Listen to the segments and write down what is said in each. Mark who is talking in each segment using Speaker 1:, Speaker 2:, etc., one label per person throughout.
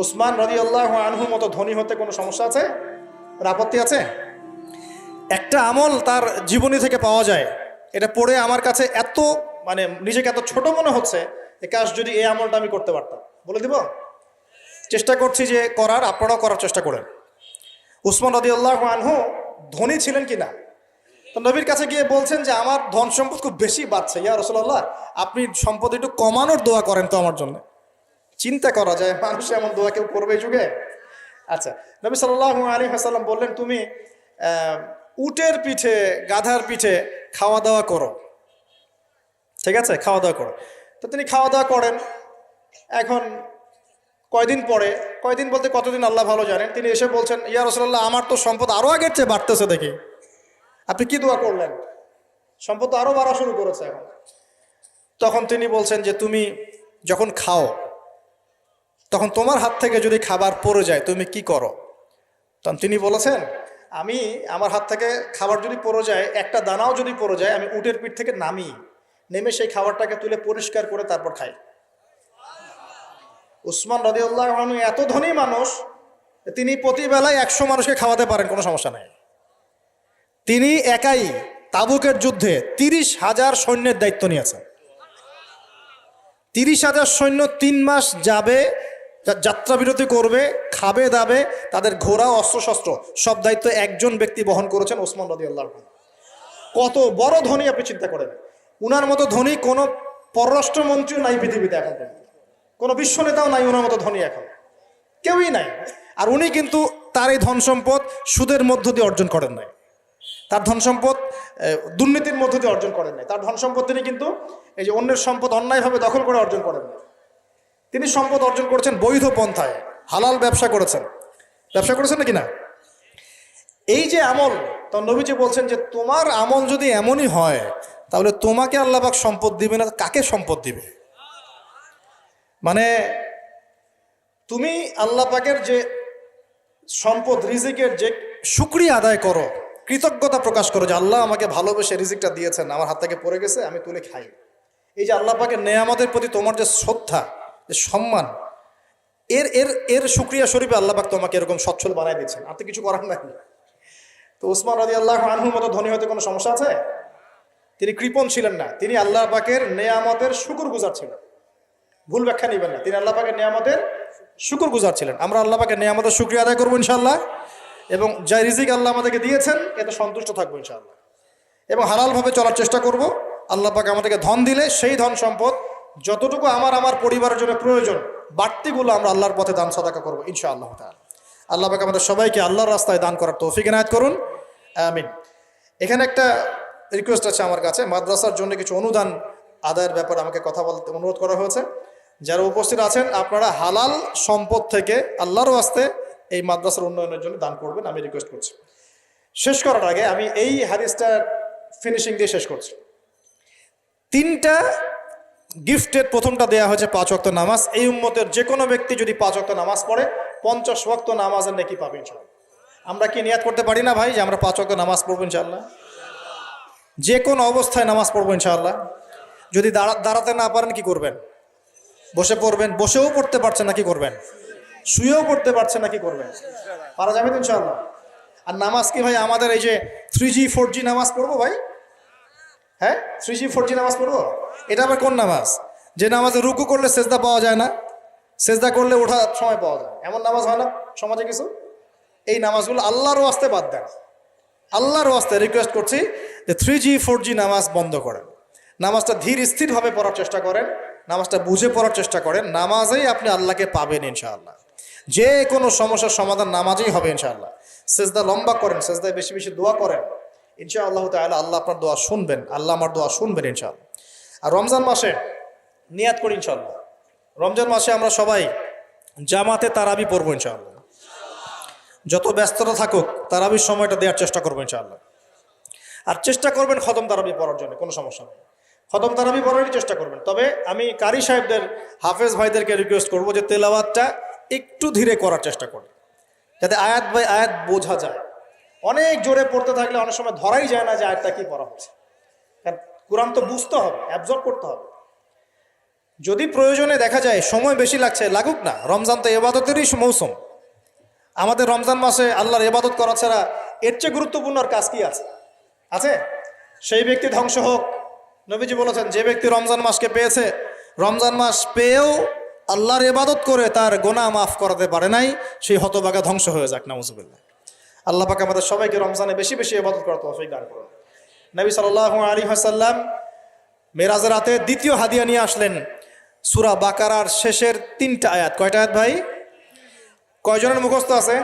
Speaker 1: উসমান রাদিয়াল্লাহু আনহু মতো ধনী হতে কোনো সমস্যা আছে? আপত্তি আছে? একটা আমল তার জীবনী থেকে পাওয়া যায়, এটা পড়ে আমার কাছে এত মানে নিজেকে এত ছোট মনে হচ্ছে যে কাশ যদি এই আমলটা আমি করতে পারতাম। বলে দিব? চেষ্টা করছি যে করার, আপনারাও করার চেষ্টা করেন। উসমান রাদিয়াল্লাহু আনহু ধনী ছিলেন কিনা, তো নবীর কাছে গিয়ে বলছেন যে আমার ধন সম্পদ খুব বেশি বাড়ছে, ইয়া রাসূলুল্লাহ আপনি সম্পদ একটু কমানোর দোয়া করেন তো আমার জন্য। চিন্তা করা যায় মানুষ এমন দোয়া কেউ করবে এই যুগে? আচ্ছা, নবী সাল্লাল্লাহু আলাইহি ওয়াসাল্লাম বললেন তুমি উটের পিঠে গাধার পিঠে খাওয়া দাওয়া করো, ঠিক আছে, খাওয়া দাওয়া করো। তো তিনি খাওয়া দাওয়া করেন। এখন কয়দিন পরে, কয়দিন বলতে কতদিন আল্লাহ ভালো জানেন, তিনি এসে বলছেন ইয়া রাসূলুল্লাহ আমার তো সম্পদ আরো আগের চেয়ে বাড়তেছে দেখি, আপনি কি দোয়া করলেন? সম্পদ তো আরো বাড়া শুরু করেছে এখন। তখন তিনি বলছেন যে তুমি যখন খাও তখন তোমার হাত থেকে যদি খাবার পড়ে যায় তুমি কি করো? তখন তিনি বলেছেন আমি আমার হাত থেকে খাবার যদি পড়ে যায়, একটা দানাও যদি পড়ে যায়, আমি উটের পিঠ থেকে নেমে সেই খাবারটাকে তুলে পরিষ্কার করে তারপর খাই। উসমান রাদিয়াল্লাহু আনহু এত ধনী মানুষ, তিনি প্রতিবেলায় 100 মানুষকে খাওয়াতে পারেন, কোনো সমস্যা নেই। তিনি একাই তাবুকের যুদ্ধে 30,000 সৈন্যের দায়িত্ব নিয়েছেন। 30,000 সৈন্য 3 মাস যাবে, যাত্রা বিরতি করবে, খাবে দাবে, তাদের ঘোড়া অস্ত্রশস্ত্র সব দায়িত্ব একজন ব্যক্তি বহন করেছেন, ওসমান রাদিয়াল্লাহু আনহু। কত বড় ধনী আপনি চিন্তা করেন। উনার মতো ধনী কোনো পররাষ্ট্রমন্ত্রীও নাই পৃথিবীতে এখন, কোনো বিশ্ব নেতাও নাই ওনার মতো ধনী এখন, কেউই নাই। আর উনি কিন্তু তার এই ধন সম্পদ সুদের মধ্য দিয়ে অর্জন করেন নাই, তার ধন সম্পদ দুর্নীতির মধ্য দিয়ে অর্জন করেন নাই। তার ধন সম্পদ তিনি কিন্তু এই যে অন্যের সম্পদ অন্যায়ভাবে দখল করে অর্জন করেন নাই। তিনি সম্পদ অর্জন করেছেন বৈধ পন্থায়, হালাল ব্যবসা করেছেন। ব্যবসা করেছেন নাকি না? এই যে আমল, তো নবীজি বলছেন যে তোমার আমল যদি এমনই হয় তাহলে তোমাকে আল্লাহ পাক সম্পদ দিবে না, কাকে সম্পদ দিবে? মানে তুমি আল্লাহ পাকের যে সম্পদ রিজিকের যে শুকরিয়া আদায় করো, কৃতজ্ঞতা প্রকাশ করো যে আল্লাহ আমাকে ভালোবেসে রিজিকটা দিয়েছেন, আমার হাত থেকে পড়ে গেছে আমি তুলে খাই। এই যে আল্লাহ পাকের নেয়ামতের প্রতি তোমার যে শ্রদ্ধা, যে সম্মান, এর এর এর শুকরিয়া স্বরূপে আল্লাহ পাক তোমাকে এরকম সচ্ছল বানায় দিচ্ছেন, আর তো কিছু করার নাই। তো উসমান রাদিয়াল্লাহু আনহুর মতো ধনী হতে কোনো সমস্যা আছে? তিনি কৃপণ ছিলেন না, তিনি আল্লাহ পাকের নেয়ামতের শুকরগুজার ছিলেন। ভুল ব্যাখ্যা নেবেন না, তিনি আল্লাহ পাকের নেয়ামতের শুকরগুজার ছিলেন। আমরা আল্লাহ পাকের নেয়ামতের শুকরিয়া আদায় করবো ইনশাআল্লাহ, এবং যা রিজিক আল্লাহ আমাদেরকে দিয়েছেন এতে সন্তুষ্ট থাকবো ইনশাআল্লাহ, এবং হালালভাবে চলার চেষ্টা করব। আল্লাহ পাক আমাদেরকে ধন দিলে সেই ধন সম্পদ যতটুকু আমার পরিবারের জন্য প্রয়োজন, বাড়তিগুলো আমরা আল্লাহর পথে দান সাদাকা করবো ইনশাআল্লাহ তাআলা। আল্লাহ পাক আমাদের সবাইকে আল্লাহর রাস্তায় দান করার তৌফিক এনায়েত করুন, আমিন। এখানে একটা রিকোয়েস্ট আছে আমার কাছে, মাদ্রাসার জন্য কিছু অনুদান আদায়ের ব্যাপারে আমাকে কথা বলতে অনুরোধ করা হয়েছে। যারা উপস্থিত আছেন আপনারা হালাল সম্পদ থেকে আল্লাহর রাস্তায় এই মাদ্রাসার উন্নয়নের জন্য দান করবেন, আমি রিকোয়েস্ট করছি। শেষ করার আগে আমি এই হাদিসটা ফিনিশিং দিয়ে শেষ করছি। 3টা গিফটের প্রথমটা দেয়া হয়েছে 5 ওয়াক্ত নামাজ। এই উম্মতের যে কোনো ব্যক্তি যদি 5 ওয়াক্ত নামাজ পড়ে 50 ওয়াক্ত নামাজের নেকি পাবে ইনশাআল্লাহ। আমরা কি নিয়াত করতে পারি না ভাই যে আমরা 5 ওয়াক্ত নামাজ পড়বো ইনশাআল্লাহ? যে কোনো অবস্থায় নামাজ পড়বো ইনশাআল্লাহ। যদি দাঁড়াতে না পারেন কি করবেন? বসে পড়বেন। বসেও পড়তে পারছেন না কি করবেন? শুয়েও পড়তে পারছেন না কি করবেন? পারা যাবে তো ইনশাআল্লাহ। আর নামাজ কি ভাই আমাদের এই যে 3G 4G নামাজ পড়বো ভাই? হ্যাঁ, 3G 4G নামাজ পড়বো? এটা আবার কোন নামাজ যে নামাজে রুকু করলে সেজদা পাওয়া যায় না, সেজদা করলে ওঠার সময় পাওয়া যায়, এমন নামাজ হয় না সমাজে কিছু? এই নামাজগুলো আল্লাহর ওয়াস্তে বাদ দেন। আল্লাহর ওয়াস্তে রিকোয়েস্ট করছি যে 3G 4G নামাজ বন্ধ করেন। নামাজটা ধীর স্থিরভাবে পড়ার চেষ্টা করেন, নামাজটা বুঝে পড়ার চেষ্টা করেন। নামাজেই আপনি আল্লাহকে পাবেন ইনশাআল্লাহ। যে কোনো সমস্যার সমাধান নামাজেই হবে ইনশাআল্লাহ। সেজদা লম্বা করেন, সেজদায় বেশি বেশি দোয়া করেন, ইনশাআল্লাহ তাআলা আল্লাহ আপনার দোয়া শুনবেন, আল্লাহ আমার দোয়া শুনবেন ইনশাআল্লাহ। আর রমজান মাসে নিয়াত করি ইনশাআল্লাহ, রমজান মাসে আমরা সবাই জামাতে তারাবি পড়বো ইনশাআল্লাহ। যত ব্যস্ততা থাকুক তারাবির সময়টা দেওয়ার চেষ্টা করবো ইনশাআল্লাহ। আর চেষ্টা করবেন খতম তারাবি পড়ার জন্য, কোনো সমস্যা নেই, খতম তারাবি পড়ারই চেষ্টা করবেন। তবে আমি কারি সাহেবদের, হাফেজ ভাইদেরকে রিকোয়েস্ট করবো যে তেলাওয়াতটা একটু ধীরে করার চেষ্টা করবেন, যাতে আয়াত বাই আয়াত বোঝা যায়। অনেক জোরে পড়তে থাকলে অনেক সময় ধরাই যায় না যে আয়াতটা কি পড়া হচ্ছে। কারণ কোরআন তো বুঝতে হবে, অ্যাবজর্ব করতে হবে। যদি প্রয়োজনে দেখা যায় সময় বেশি লাগছে, লাগুক না। রমজান তো ইবাদতেরই মৌসুম। আমাদের রমজান মাসে আল্লাহর ইবাদত করা ছাড়া এর চেয়ে গুরুত্বপূর্ণ আর কাজ কি আছে? আছে? সেই ব্যক্তি ধ্বংস হোক। নবীজি বলেছেন, যে ব্যক্তি রমজান মাসকে পেয়েছে, রমজান মাস পেয়েও আল্লাহর ইবাদত করে তার গুনাহ মাফ করাতে পারে নাই, সেই হতভাগা ধ্বংস হয়ে যাক, নাউজুবিল্লাহ। আল্লাহ পাক আমাদের সবাইকে রমজানে বেশি বেশি ইবাদত করার তৌফিক দান করুন। নবী সাল্লাল্লাহু আলাইহি ওয়াসাল্লাম মেরাজের রাতে দ্বিতীয় হাদিয়া নিয়ে আসলেন, সূরা বাকারার শেষের 3টা আয়াত। কয়টা আয়াত ভাই? কয়জনের মুখস্থ আছে?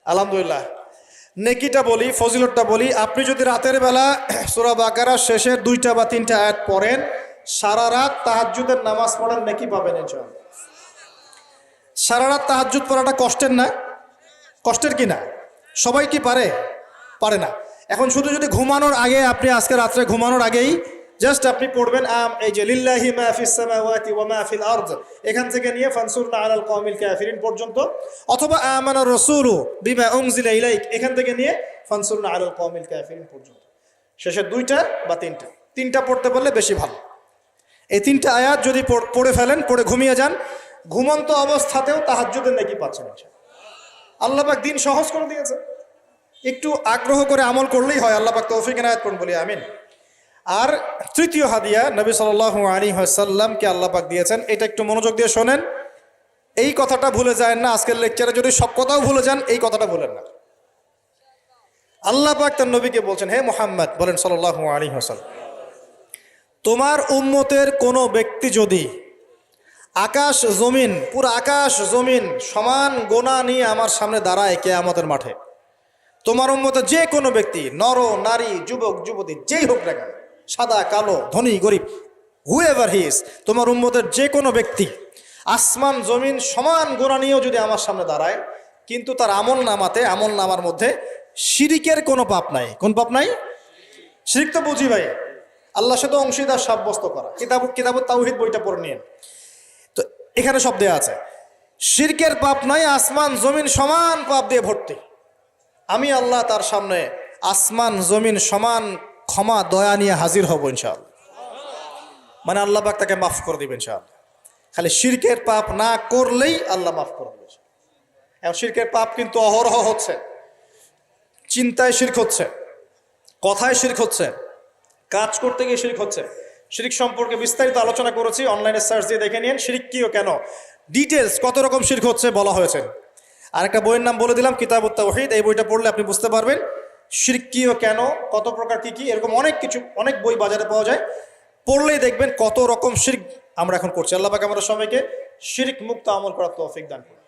Speaker 1: আলহামদুলিল্লাহ। নেকিটা বলি, ফজিলতটা বলি। আপনি যদি রাতের বেলা সূরা বাকারার শেষের 2টা বা 3টা আয়াত পড়েন, সারা রাত তাহাজ্জুদের নামাজ পড়েন, নেকি পাবেন ইনশাআল্লাহ। সারা রাত তাহাজ্জুদ পড়াটা কষ্টের না? কষ্টের কি না? সবাই কি পারে? পারে না। এখন শুধু যদি ঘুমানোর আগে, আপনি আজকে রাত্রে ঘুমানোর আগেই জাস্ট আপনি পড়বেন এই যে লিল্লাহি মা ফিস সামাওয়াতি ওয়া মা ফিল আরদ, এখান থেকে নিয়ে ফানসুরনা আলাল কওমিল কাফিরিন পর্যন্ত, অথবা আমানার রাসূলু বিমা উনজিলা ইলাইক, এখান থেকে নিয়ে ফানসুরনা আলাল কওমিল কাফিরিন পর্যন্ত, শেষের 2টা বা 3টা পড়তে পারলে বেশি ভালো। এই 3টা আয়াত যদি পড়ে ফেলেন, পড়ে ঘুমিয়ে যান, ঘুমন্ত অবস্থাতেও তাহাজ্জুদের নেকি পাচ্ছেন ইনশাআল্লাহ। আল্লাহ পাক দিন সহজ করে দিয়েছে, একটু আগ্রহ করে আমল করলেই হয়। আল্লাহ পাক তৌফিক এনায়েত করুন, বলি আমিন। আর তৃতীয় হাদিয়া নবী সাল্লাল্লাহু আলাইহি ওয়াসাল্লামকে আল্লাহ পাক দিয়েছেন, এটা একটু মনোযোগ দিয়ে শোনেন। এই কথাটা ভুলে যায় না। আজকের লেকচারে যদি সব কথাও ভুলে যান, এই কথাটা ভুলেন না। আল্লাহ পাক তার নবীকে বলছেন, হে মুহাম্মদ, বলেন সাল্লাল্লাহু আলাইহি ওয়াসাল্লাম, তোমার উম্মতের কোনো ব্যক্তি যদি আকাশ জমিন, পুরো আকাশ জমিন সমান গোনা নিয়ে আমার সামনে দাঁড়ায় কিয়ামতের মাঠে, তোমার উম্মতের যে কোনো ব্যক্তি, নর নারী, যুবক যুবতী, যেই হোক না কেন, সাদা কালো, ধনী গরিব, হুএভার হি ইজ, তোমার উম্মতের যে কোনো ব্যক্তি আসমান জমিন সমান গোনা নিয়েও যদি আমার সামনে দাঁড়ায়, কিন্তু তার আমল নামার মধ্যে শিরিকের কোনো পাপ নাই। কোন পাপ নাই? শিরিক তো বুঝি ভাই, আল্লাহর সাথে অংশীদার সাব্যস্ত করা। কিতাব তাওহীদ বইটা পড়ে নিন, তো এখানে সব দেয়া আছে। শিরকের পাপ নাই, আসমান জমিন সমান পাপ দিয়ে ভর্তি। আমি আল্লাহ তার সামনে আসমান জমিন সমান ক্ষমা দয়া নিয়ে হাজির হব ইনশাআল্লাহ। মানে আল্লাহ পাক তাকে মাফ করে দিবেন ইনশাআল্লাহ। খালি শিরকের পাপ না করলেই আল্লাহ মাফ করে দিবেন। এখন শিরকের পাপ কিন্তু অহরহ হচ্ছে। চিন্তায় শিরক হচ্ছে, কথায় শিরক হচ্ছে, কাজ করতে গিয়ে শিরক হচ্ছে। শিরক সম্পর্কে বিস্তারিত আলোচনা করেছি, অনলাইনে সার্চ দিয়ে দেখে নিন। শিরক কি ও কেন, ডিটেলস কত রকম শিরক হচ্ছে বলা হয়েছে। আর একটা বইয়ের নাম বলে দিলাম, কিতাবুত তাওহীদ। এই বইটা পড়লে আপনি বুঝতে পারবেন শিরক কি ও কেন, কত প্রকার কি কি, এরকম অনেক কিছু, অনেক বই বাজারে পাওয়া যায়। পড়লেই দেখবেন কত রকম শিরক আমরা এখন করছি। আল্লাহ পাক আমরা সবাইকে শিরক মুক্ত আমল করার তৌফিক দান করুন।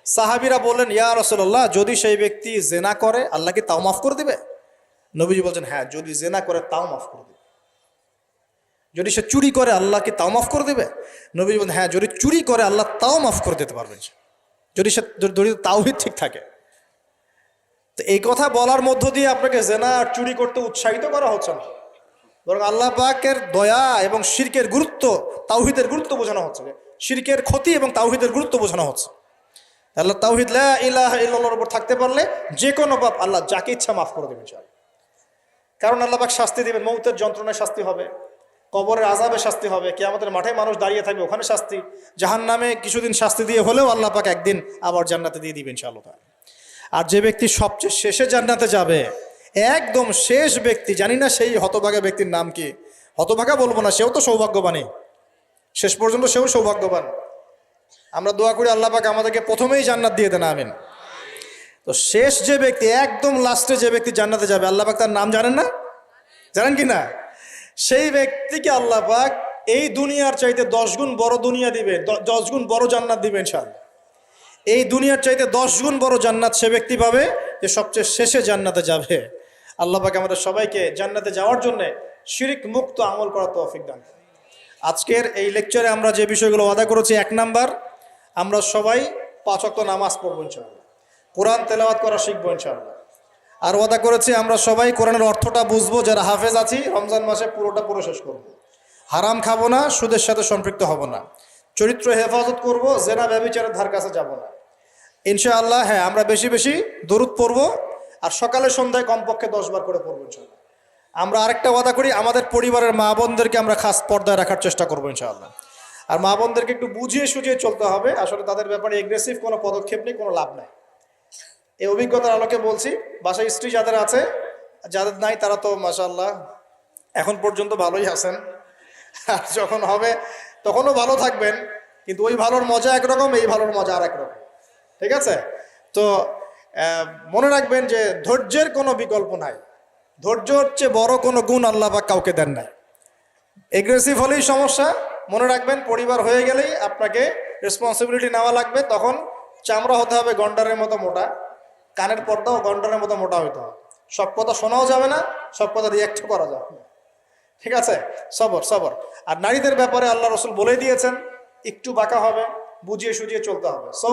Speaker 1: সাহাবীরা বললেন, ইয়া রাসূলুল্লাহ, যদি সেই ব্যক্তি জিনা করে আল্লাহ কি তাও মাফ করে দিবে? নবীজি বলছেন, হ্যাঁ, যদি জিনা করে তাও মাফ করে দিবে। যদি সে চুরি করে আল্লাহ কি তাও মাফ করে দেবে? নবী বলেন, হ্যাঁ, যদি চুরি করে আল্লাহ তাও মাফ করে দিতে পারবেন, যদি তাওহীদ ঠিক থাকে। তো এই কথা বলার মধ্য দিয়ে আপনাকে জেনা আর চুরি করতে উৎসাহিত করা হচ্ছে না, বরং আল্লাহ পাকের দয়া এবং শিরকের গুরুত্ব, তাওহীদের গুরুত্ব বোঝানো হচ্ছে। শিরকের ক্ষতি এবং তাওহীদের গুরুত্ব বোঝানো হচ্ছে। আল্লাহ তাওহীদ লা ইলাহা ইল্লাল্লাহর উপর থাকতে পারলে যে কোনো পাপ আল্লাহ যাকে ইচ্ছা মাফ করে দেবেন। কারণ আল্লাহ পাক শাস্তি দেবেন, মৌতের যন্ত্রণায় শাস্তি হবে, কবরের আযাবে শাস্তি হবে, কিয়ামতের মাঠে মানুষ দাঁড়িয়ে থাকবে, ওখানে শাস্তি, জাহান্নামে কিছুদিন শাস্তি দিয়ে হলেও আল্লাহ পাক একদিন আবার জান্নাতে দিয়ে দিবেন ইনশাআল্লাহ। আর যে ব্যক্তি সবচেয়ে শেষে জান্নাতে যাবে, একদম শেষ ব্যক্তি, জানি না সেই হতভাগা ব্যক্তির নাম কি, হতভাগা বলবো না, সেও তো সৌভাগ্যবানই, শেষ পর্যন্ত সেও সৌভাগ্যবান। আমরা দোয়া করি আল্লাহ পাক আমাদেরকে প্রথমেই জান্নাত দিয়ে দেন, আমিন। তো শেষ যে ব্যক্তি, একদম লাস্টে যে ব্যক্তি জান্নাতে যাবে, আল্লাহ পাক তার নাম জানেন না? জানেন কি না? সেই ব্যক্তিকে আল্লাহ পাক এই দুনিয়ার চাইতে 10 গুণ বড় দুনিয়া দিবে, 10 গুণ বড় জান্নাত দিবে ইনশাআল্লাহ। এই দুনিয়ার চাইতে 10 গুণ বড় জান্নাত সে ব্যক্তি পাবে যে সবচেয়ে শেষে জান্নাতে যাবে। আল্লাহ পাক আমাদের সবাইকে জান্নাতে যাওয়ার জন্য শিরক মুক্ত আমল করার তৌফিক দান করুন। আজকের এই লেকচারে আমরা যে বিষয়গুলো ওয়াদা করেছি, 1 নাম্বার, আমরা সবাই 5 ওয়াক্ত নামাজ পড়বো ইনশাআল্লাহ, কোরআন তেলাওয়াত করা শিখবো ইনশাআল্লাহ। আর ওয়াদা করেছি আমরা সবাই কোরআনের অর্থটা বুঝবো, যারা হাফেজ আছি রমজান মাসে পুরোটা পড়ে শেষ করবো। হারাম খাবো না, সুদের সাথে সম্পৃক্ত হব না, চরিত্র হেফাজত করব, জেনা ব্যভিচারের ধার কাছে যাব না ইনশাআল্লাহ। হ্যাঁ, আমরা বেশি বেশি দরুদ পড়বো, আর সকালে সন্ধ্যায় কমপক্ষে 10 বার করে পড়বো ইনশাআল্লাহ। আমরা আরেকটা ওয়াদা করি, আমাদের পরিবারের মা বোনদেরকে আমরা খাস পর্দায় রাখার চেষ্টা করবো ইনশাআল্লাহ। আর মা বোনদেরকে একটু বুঝিয়ে সুঝিয়ে চলতে হবে। আসলে তাদের ব্যাপারে এগ্রেসিভ কোনো পদক্ষেপ নেই, কোনো লাভ নাই। এই অভিজ্ঞতার আলোকে বলছি, বাসায় স্ত্রী যাদের আছে, যাদের নাই তারা তো মাশাআল্লাহ এখন পর্যন্ত ভালোই আছেন। আর যখন হবে তখনও ভালো থাকবেন, কিন্তু ওই ভালোর মজা একরকম, এই ভালোর মজা আর একরকম। ঠিক আছে? তো মনে রাখবেন যে ধৈর্যের কোনো বিকল্প নাই। ধৈর্য হচ্ছে বড় কোনো গুণ আল্লাহ পাক কাউকে দেন নাই। এগ্রেসিভ হলেই সমস্যা। মনে রাখবেন পরিবার হয়ে গেলেই আপনাকে রেসপন্সিবিলিটি নেওয়া লাগবে। তখন চামড়া হতে হবে গন্ডারের মতো মোটা, কানের পর্দাও গন্ডারের মতো মোটা হইতে হবে। সব কথা শোনাও যাবে না, সব কথা রিয়াক্ট করা যাবে না। ঠিক আছে? সবর সবর। আর নারীদের ব্যাপারে আল্লাহ রসুল বলে দিয়েছেন একটু বাঁকা হবে, বুঝিয়ে সুঝিয়ে চলতে হবে। সো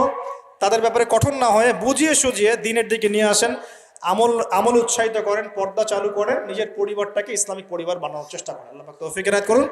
Speaker 1: তাদের ব্যাপারে কঠোর না হয়ে বুঝিয়ে সুঝিয়ে দিনের দিকে নিয়ে আসেন, আমল উৎসাহিত করেন, পর্দা চালু করেন, নিজের পরিবারটাকে ইসলামিক পরিবার বানানোর চেষ্টা করেন। আল্লাহ পাক তৌফিক এনায়েত করুন।